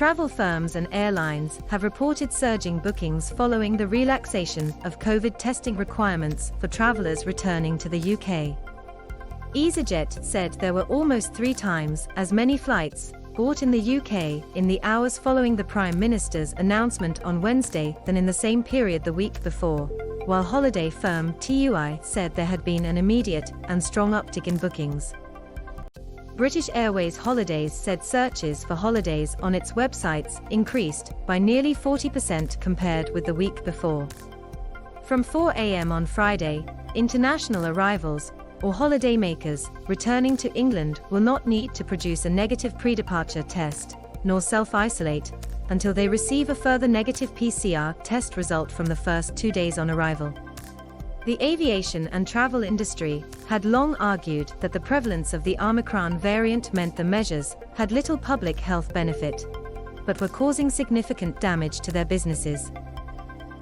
Travel firms and airlines have reported surging bookings following the relaxation of COVID testing requirements for travelers returning to the UK. EasyJet said there were almost 3 times as many flights bought in the UK in the hours following the Prime Minister's announcement on Wednesday than in the same period the week before, while holiday firm TUI said there had been an immediate and strong uptick in bookings. British Airways Holidays said searches for holidays on its websites increased by nearly 40% compared with the week before. From 4 a.m. on Friday, international arrivals, or holidaymakers, returning to England will not need to produce a negative pre-departure test, nor self-isolate, until they receive a further negative PCR test result from the first 2 days on arrival. The aviation and travel industry had long argued that the prevalence of the Omicron variant meant the measures had little public health benefit, but were causing significant damage to their businesses.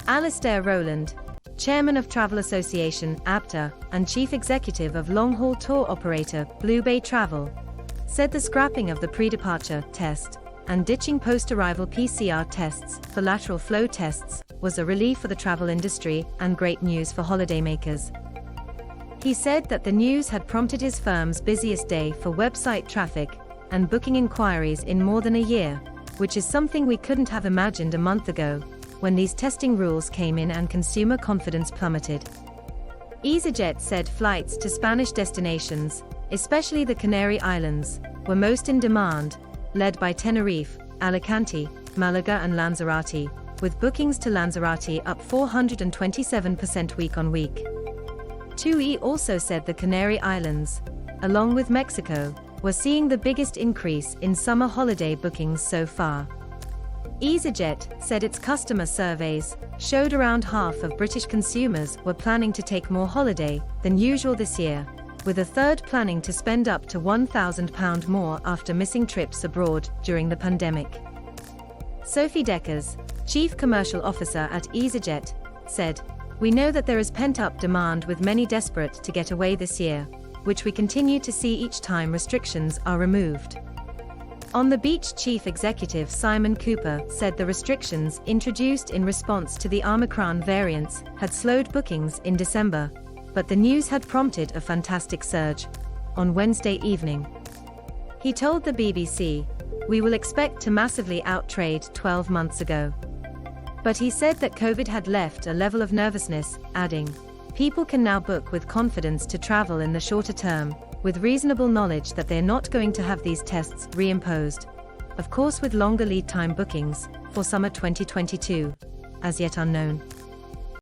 Alistair Rowland, chairman of Travel Association ABTA and chief executive of long-haul tour operator Blue Bay Travel, said the scrapping of the pre-departure test and ditching post-arrival PCR tests for lateral flow tests was a relief for the travel industry and great news for holidaymakers. He said that the news had prompted his firm's busiest day for website traffic and booking inquiries in more than a year, which is something we couldn't have imagined a month ago, when these testing rules came in and consumer confidence plummeted. EasyJet said flights to Spanish destinations, especially the Canary Islands, were most in demand, led by Tenerife, Alicante, Malaga and Lanzarote, with bookings to Lanzarote up 427% week-on-week. TUI also said the Canary Islands, along with Mexico, were seeing the biggest increase in summer holiday bookings so far. EasyJet said its customer surveys showed around half of British consumers were planning to take more holiday than usual this year, with a third planning to spend up to £1,000 more after missing trips abroad during the pandemic. Sophie Deckers, chief commercial officer at EasyJet, said, "We know that there is pent-up demand with many desperate to get away this year, which we continue to see each time restrictions are removed." On the beach, chief executive Simon Cooper said the restrictions introduced in response to the Omicron variants had slowed bookings in December, but the news had prompted a fantastic surge on Wednesday evening. He told the BBC, "We will expect to massively outtrade 12 months ago." But he said that COVID had left a level of nervousness, adding, "People can now book with confidence to travel in the shorter term, with reasonable knowledge that they're not going to have these tests reimposed, of course with longer lead time bookings for summer 2022, as yet unknown."